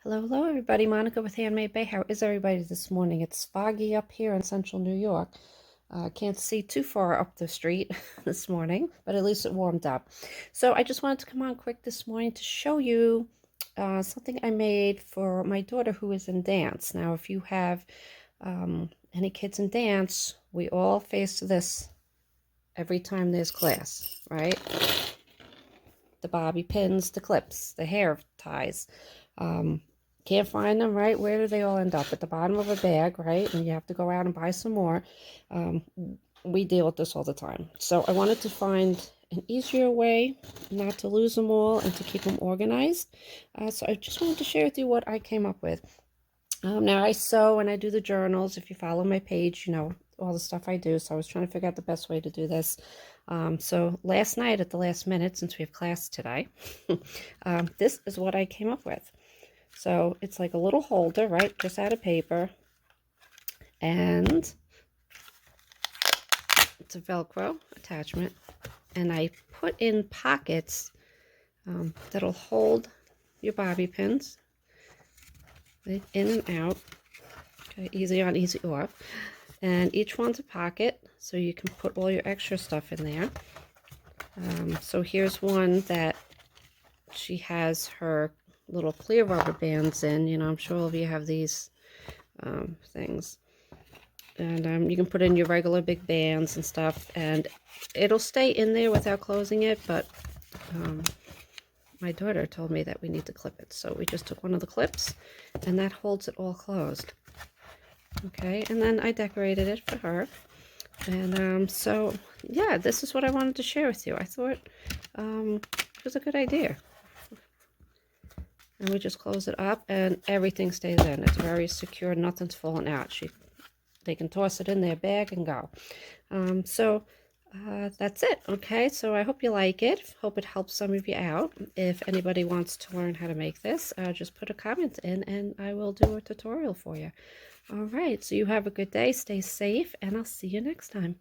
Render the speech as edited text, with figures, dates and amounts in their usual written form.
Hello, hello, everybody. Monica with Handmade Bay. How is everybody this morning? It's foggy up here in central New York. Can't see too far up the street this morning, but at least it warmed up. So I just wanted to come on quick this morning to show you something I made for my daughter who is in dance. Now, if you have any kids in dance, we all face this every time there's class, right? The bobby pins, the clips, the hair ties. Can't find them, right? Where do they all end up? At the bottom of a bag, right? And you have to go out and buy some more. We deal with this all the time. So I wanted to find an easier way not to lose them all and to keep them organized. So I just wanted to share with you what I came up with. Now I sew and I do the journals. If you follow my page, you know all the stuff I do. So I was trying to figure out the best way to do this. So last night at the last minute, since we have class today, this is what I came up with. So it's like a little holder, right? Just out of paper. And it's a Velcro attachment. And I put in pockets that'll hold your bobby pins in and out. Okay, easy on, easy off. And each one's a pocket, so you can put all your extra stuff in there. So here's one that she has her little clear rubber bands in. You know, I'm sure all of you have these things. And you can put in your regular big bands and stuff, and it'll stay in there without closing it, but my daughter told me that we need to clip it. So we just took one of the clips, and that holds it all closed. Okay, and then I decorated it for her. And so, yeah, this is what I wanted to share with you. I thought it was a good idea. And we just close it up, and everything stays in. It's very secure. Nothing's falling out. They can toss it in their bag and go. That's it. Okay, so I hope you like it. Hope it helps some of you out. If anybody wants to learn how to make this, just put a comment in, and I will do a tutorial for you. All right, so you have a good day. Stay safe, and I'll see you next time.